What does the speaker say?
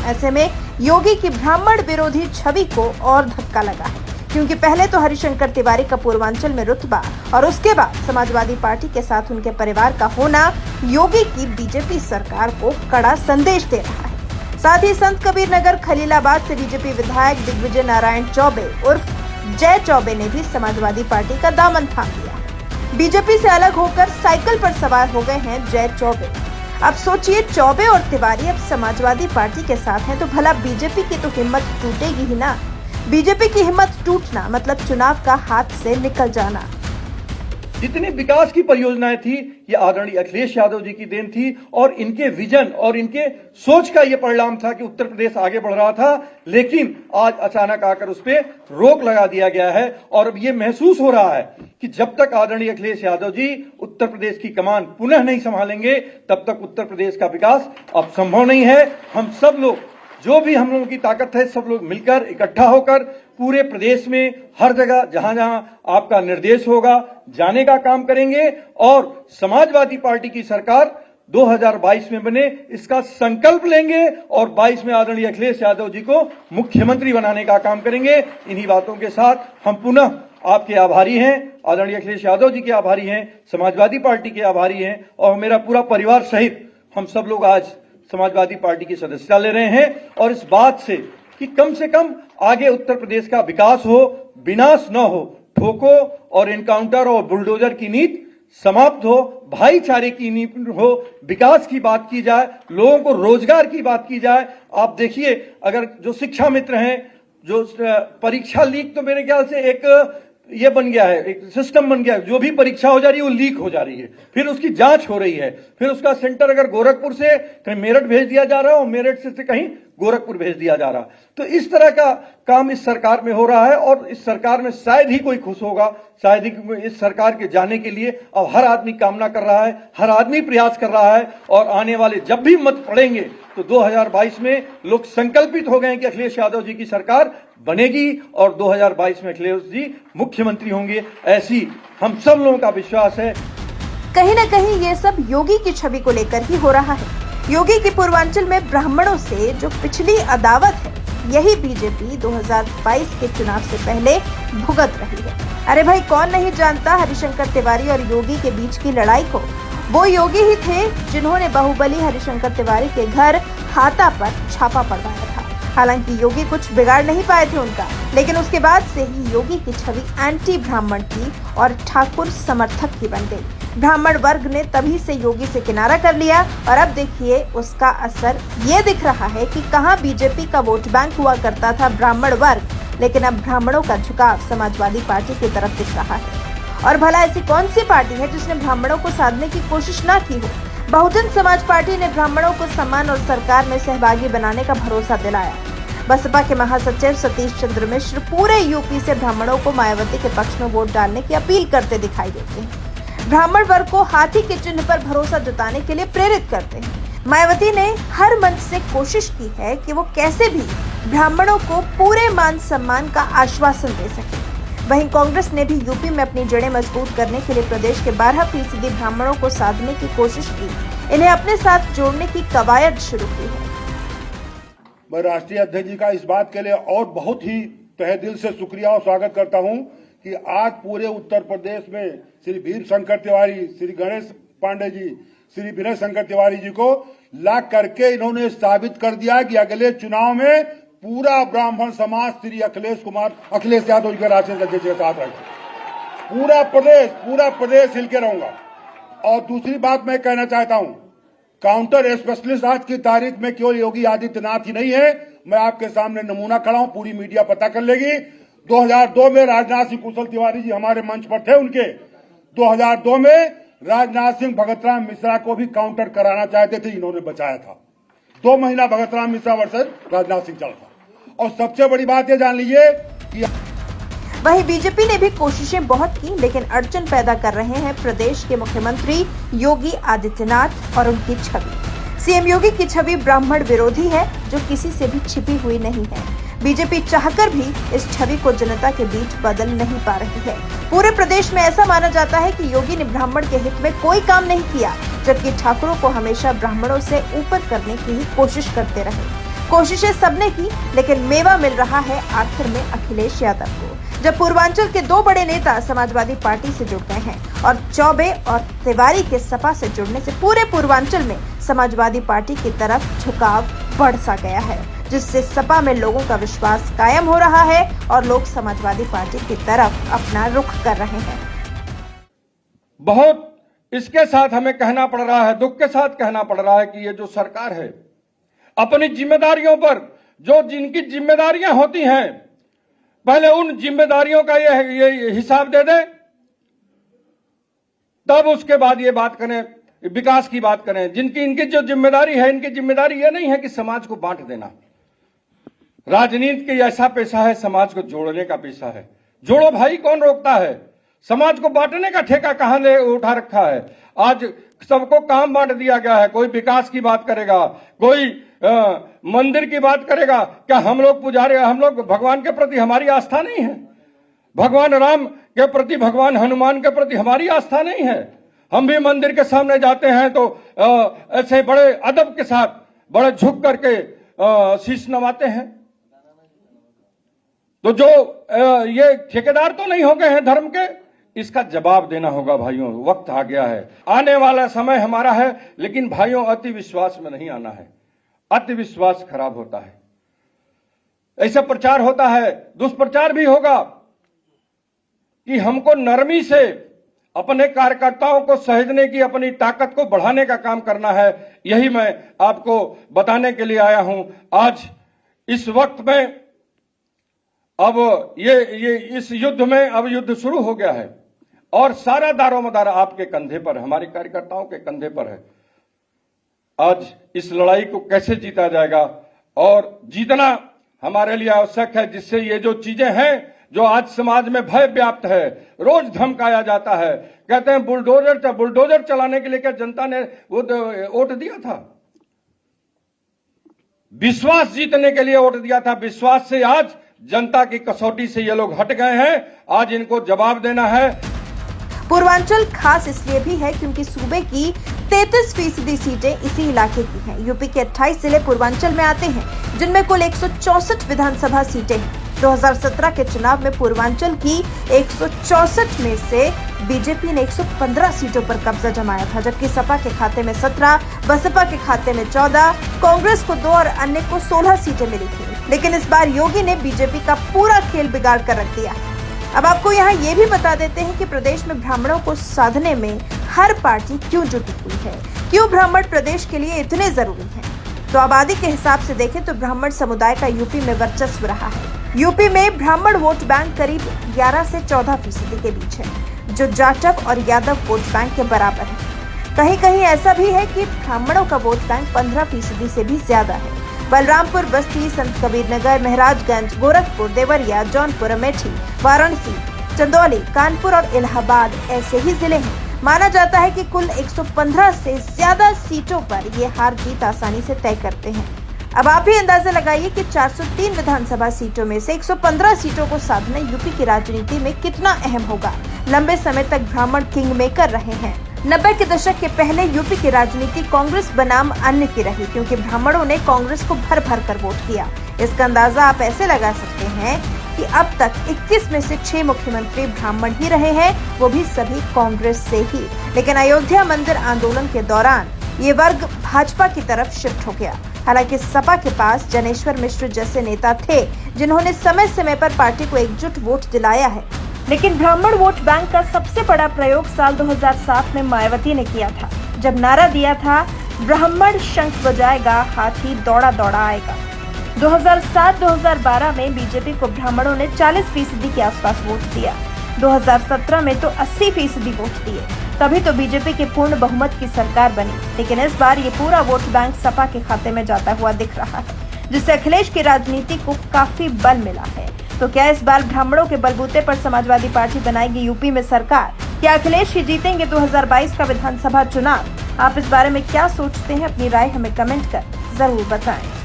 ऐसे में योगी की ब्राह्मण विरोधी छवि को और धक्का लगा है, क्योंकि पहले तो हरिशंकर तिवारी का पूर्वांचल में रुतबा और उसके बाद समाजवादी पार्टी के साथ उनके परिवार का होना योगी की बीजेपी सरकार को कड़ा संदेश दे रहा है। साथ ही संत कबीर नगर खलीलाबाद से बीजेपी विधायक दिग्विजय नारायण चौबे उर्फ जय चौबे ने भी समाजवादी पार्टी का दामन थाम लिया। बीजेपी से अलग होकर साइकिल पर सवार हो गए हैं जय चौबे। अब सोचिए, चौबे और तिवारी अब समाजवादी पार्टी के साथ हैं तो भला बीजेपी की तो हिम्मत टूटेगी ही ना। बीजेपी की हिम्मत टूटना मतलब चुनाव का हाथ से निकल जाना। जितनी विकास की परियोजनाएं थी ये आदरणीय अखिलेश यादव जी की देन थी और इनके विजन और इनके सोच का ये परिणाम था कि उत्तर प्रदेश आगे बढ़ रहा था। लेकिन आज अचानक आकर उस पर रोक लगा दिया गया है और अब ये महसूस हो रहा है कि जब तक आदरणीय अखिलेश यादव जी उत्तर प्रदेश की कमान पुनः नहीं संभालेंगे तब तक उत्तर प्रदेश का विकास अब संभव नहीं है। हम सब लोग, जो भी हम लोगों की ताकत है, सब लोग मिलकर इकट्ठा होकर पूरे प्रदेश में हर जगह जहां जहां आपका निर्देश होगा जाने का काम करेंगे और समाजवादी पार्टी की सरकार 2022 में बने इसका संकल्प लेंगे और 22 में आदरणीय अखिलेश यादव जी को मुख्यमंत्री बनाने का काम करेंगे। इन्हीं बातों के साथ हम पुनः आपके आभारी हैं, आदरणीय अखिलेश यादव जी के आभारी हैं, समाजवादी पार्टी के आभारी हैं और मेरा पूरा परिवार सहित हम सब लोग आज समाजवादी पार्टी की सदस्यता ले रहे हैं और इस बात से कम आगे उत्तर प्रदेश का विकास हो, विनाश न हो, ठोको और इनकाउंटर और बुलडोजर की नीति समाप्त हो, भाईचारे की नीति हो, विकास की बात की जाए, लोगों को रोजगार की बात की जाए। आप देखिए, अगर जो शिक्षा मित्र हैं, जो परीक्षा लीक, तो मेरे ख्याल से एक ये बन गया है, एक सिस्टम बन गया है, जो भी परीक्षा हो जा रही है वो लीक हो जा रही है, फिर उसकी जांच हो रही है, फिर उसका सेंटर अगर गोरखपुर से कहीं मेरठ भेज दिया जा रहा है और मेरठ से कहीं गोरखपुर भेज दिया जा रहा। तो इस तरह का काम इस सरकार में हो रहा है और इस सरकार में शायद ही कोई खुश होगा, शायद ही इस सरकार के जाने के लिए अब हर आदमी कामना कर रहा है, हर आदमी प्रयास कर रहा है और आने वाले जब भी मत पड़ेंगे तो 2022 में लोग संकल्पित हो गए कि अखिलेश यादव जी की सरकार बनेगी और 2022 में अखिलेश जी मुख्यमंत्री होंगे। ऐसी हम सब लोगों का विश्वास है। कहीं न कहीं ये सब योगी की छवि को लेकर ही हो रहा है। योगी की पूर्वांचल में ब्राह्मणों से जो पिछली अदावत है, यही बीजेपी 2022 के चुनाव से पहले भुगत रही है। अरे भाई, कौन नहीं जानता हरिशंकर तिवारी और योगी के बीच की लड़ाई को। वो योगी ही थे जिन्होंने बाहुबली हरिशंकर तिवारी के घर हाथा पर छापा पड़वाया था। हालांकि योगी कुछ बिगाड़ नहीं पाए थे उनका, लेकिन उसके बाद से ही योगी की छवि एंटी ब्राह्मण की और ठाकुर समर्थक की बन गई। ब्राह्मण वर्ग ने तभी से योगी से किनारा कर लिया और अब देखिए उसका असर ये दिख रहा है कि कहां बीजेपी का वोट बैंक हुआ करता था ब्राह्मण वर्ग, लेकिन अब ब्राह्मणों का झुकाव समाजवादी पार्टी की तरफ दिख रहा है। और भला ऐसी कौन सी पार्टी है जिसने ब्राह्मणों को साधने की कोशिश ना की हो। बहुजन समाज पार्टी ने ब्राह्मणों को सम्मान और सरकार में सहभागी बनाने का भरोसा दिलाया। बसपा के महासचिव सतीश चंद्र मिश्र पूरे यूपी से ब्राह्मणों को मायावती के पक्ष में वोट डालने की अपील करते दिखाई देते हैं। ब्राह्मण वर्ग को हाथी के चिन्ह पर भरोसा जताने के लिए प्रेरित करते हैं। मायावती ने हर मंच से कोशिश की है कि वो कैसे भी ब्राह्मणों को पूरे मान सम्मान का आश्वासन दे सके। वहीं कांग्रेस ने भी यूपी में अपनी जड़ें मजबूत करने के लिए प्रदेश के 12% ब्राह्मणों को साधने की कोशिश की, इन्हें अपने साथ जोड़ने की कवायद शुरू की है। मैं राष्ट्रीय अध्यक्ष जी का इस बात के लिए और बहुत ही तहे दिल से शुक्रिया और स्वागत करता हूं कि आज पूरे उत्तर प्रदेश में श्री वीर शंकर तिवारी, श्री गणेश पांडे जी, श्री विनय शंकर तिवारी जी को ला करके इन्होंने साबित कर दिया कि अगले चुनाव में पूरा ब्राह्मण समाज श्री अखिलेश यादव जी के राष्ट्रीय अध्यक्ष के साथ रहेगा। पूरा प्रदेश हिल के रहूंगा। और दूसरी बात मैं कहना चाहता हूं, काउंटर स्पेशलिस्ट आज की तारीख में केवल योगी आदित्यनाथ ही नहीं है। मैं आपके सामने नमूना खड़ा हूं, पूरी मीडिया पता कर लेगी। 2002 में राजनाथ सिंह कुशल तिवारी जी हमारे मंच पर थे। उनके 2002 में राजनाथ सिंह भगतराम मिश्रा को भी काउंटर कराना चाहते थे, इन्होंने बचाया था। 2 महीना भगतराम मिश्रा वर्सेस राजनाथ सिंह चला था। और सबसे बड़ी बात ये जान लीजिए कि वहीं बीजेपी ने भी कोशिशें बहुत की, लेकिन अड़चन पैदा कर रहे हैं प्रदेश के मुख्यमंत्री योगी आदित्यनाथ और उनकी छवि। सीएम योगी की छवि ब्राह्मण विरोधी है, जो किसी से भी छिपी हुई नहीं है। बीजेपी चाहकर भी इस छवि को जनता के बीच बदल नहीं पा रही है। पूरे प्रदेश में ऐसा माना जाता है कि योगी ने ब्राह्मण के हित में कोई काम नहीं किया, जबकि ठाकुरों को हमेशा ब्राह्मणों से ऊपर करने की ही कोशिश करते रहे। कोशिशें सबने की, लेकिन मेवा मिल रहा है आखिर में अखिलेश यादव को, जब पूर्वांचल के दो बड़े नेता समाजवादी पार्टी से जुड़ गए हैं और चौबे और तिवारी के सपा से जुड़ने से पूरे पूर्वांचल में समाजवादी पार्टी की तरफ झुकाव बढ़ सा गया है, जिससे सपा में लोगों का विश्वास कायम हो रहा है और लोग समाजवादी पार्टी की तरफ अपना रुख कर रहे हैं। बहुत इसके साथ हमें कहना पड़ रहा है, दुख के साथ कहना पड़ रहा है कि ये जो सरकार है अपनी जिम्मेदारियों पर, जो जिनकी जिम्मेदारियां होती हैं, पहले उन जिम्मेदारियों का ये हिसाब दे दे, तब उसके बाद ये बात करें, विकास की बात करें। जिनकी इनकी जो जिम्मेदारी है, इनकी जिम्मेदारी ये नहीं है कि समाज को बांट देना। राजनीति के ऐसा पेशा है, समाज को जोड़ने का पेशा है। जोड़ो भाई, कौन रोकता है? समाज को बांटने का ठेका कहां ले उठा रखा है? आज सबको काम बांट दिया गया है। कोई विकास की बात करेगा, कोई मंदिर की बात करेगा। क्या हम लोग पुजारी, हम लोग भगवान के प्रति हमारी आस्था नहीं है? भगवान राम के प्रति, भगवान हनुमान के प्रति हमारी आस्था नहीं है? हम भी मंदिर के सामने जाते हैं तो ऐसे बड़े अदब के साथ, बड़े झुक करके शीश नवाते हैं। तो जो ये ठेकेदार तो नहीं हो गए हैं धर्म के, इसका जवाब देना होगा भाइयों। वक्त आ गया है, आने वाला समय हमारा है, लेकिन भाइयों अति विश्वास में नहीं आना है। अति विश्वास खराब होता है। ऐसा प्रचार होता है, दुष्प्रचार भी होगा कि हमको नरमी से अपने कार्यकर्ताओं को सहेजने की, अपनी ताकत को बढ़ाने का काम करना है। यही मैं आपको बताने के लिए आया हूं। आज इस वक्त में अब ये इस युद्ध में अब युद्ध शुरू हो गया है और सारा दारोमदार आपके कंधे पर, हमारे कार्यकर्ताओं के कंधे पर है। आज इस लड़ाई को कैसे जीता जाएगा, और जीतना हमारे लिए आवश्यक है, जिससे ये जो चीजें हैं जो आज समाज में भय व्याप्त है, रोज धमकाया जाता है। कहते हैं बुलडोजर चलाने के लिए क्या जनता ने वोट दिया था? विश्वास जीतने के लिए वोट दिया था। विश्वास से आज जनता की कसौटी से ये लोग हट गए हैं। आज इनको जवाब देना है। पूर्वांचल खास इसलिए भी है क्योंकि सूबे की 33% सीटें इसी इलाके की हैं। यूपी के 28 जिले पूर्वांचल में आते हैं, जिनमें कुल 164 विधानसभा सीटें हैं। 2017 के चुनाव में पूर्वांचल की 164 में से बीजेपी ने 115 सीटों पर कब्जा जमाया था, जबकि सपा के खाते में 17, बसपा के खाते में 14, कांग्रेस को 2 और अन्य को 16 सीटें मिली थी। लेकिन इस बार योगी ने बीजेपी का पूरा खेल बिगाड़ कर रख दिया है। अब आपको यहाँ ये भी बता देते हैं कि प्रदेश में ब्राह्मणों को साधने में हर पार्टी क्यों जुटी हुई है, क्यों ब्राह्मण प्रदेश के लिए इतने जरूरी हैं। तो आबादी के हिसाब से देखें तो ब्राह्मण समुदाय का यूपी में वर्चस्व रहा है। यूपी में ब्राह्मण वोट बैंक करीब 11 से 14% के बीच है, जो जाटव और यादव वोट बैंक के बराबर है। कहीं कहीं ऐसा भी है कि ब्राह्मणों का वोट बैंक 15% से भी ज्यादा है। बलरामपुर, बस्ती, संत कबीरनगर, महराजगंज, गोरखपुर, देवरिया, जौनपुर, अमेठी, वाराणसी, चंदौली, कानपुर और इलाहाबाद ऐसे ही जिले हैं। माना जाता है कि कुल 115 से ज्यादा सीटों पर ये हार जीत आसानी से तय करते हैं। अब आप ही अंदाजा लगाइए कि 403 विधानसभा सीटों में से 115 सीटों को साधना यूपी की राजनीति में कितना अहम होगा। लंबे समय तक ब्राह्मण किंग मेकर रहे हैं। 90 के दशक के पहले यूपी की राजनीति कांग्रेस बनाम अन्य की रही, क्योंकि ब्राह्मणों ने कांग्रेस को भर भर कर वोट किया। इसका अंदाजा आप ऐसे लगा सकते हैं कि अब तक 21 में से 6 मुख्यमंत्री ब्राह्मण ही रहे हैं, वो भी सभी कांग्रेस से ही। लेकिन अयोध्या मंदिर आंदोलन के दौरान ये वर्ग भाजपा की तरफ शिफ्ट हो गया। हालांकि सपा के पास जनेश्वर मिश्र जैसे नेता थे, जिन्होंने समय समय पर पार्टी को एकजुट वोट दिलाया है। लेकिन ब्राह्मण वोट बैंक का सबसे बड़ा प्रयोग साल 2007 में मायावती ने किया था, जब नारा दिया था, ब्राह्मण शंख बजाएगा, हाथी दौड़ा दौड़ा आएगा। 2007-2012 में बीजेपी को ब्राह्मणों ने 40% के आसपास वोट दिया। 2017 में तो 80% वोट दिए, तभी तो बीजेपी की पूर्ण बहुमत की सरकार बनी। लेकिन इस बार ये पूरा वोट बैंक सपा के खाते में जाता हुआ दिख रहा है, जिससे अखिलेश की राजनीति को काफी बल मिला है। तो क्या इस बार ब्राह्मणों के बलबूते पर समाजवादी पार्टी बनाएगी यूपी में सरकार? क्या अखिलेश ही जीतेंगे 2022 का विधानसभा चुनाव? आप इस बारे में क्या सोचते हैं? अपनी राय हमें कमेंट कर जरूर बताएं।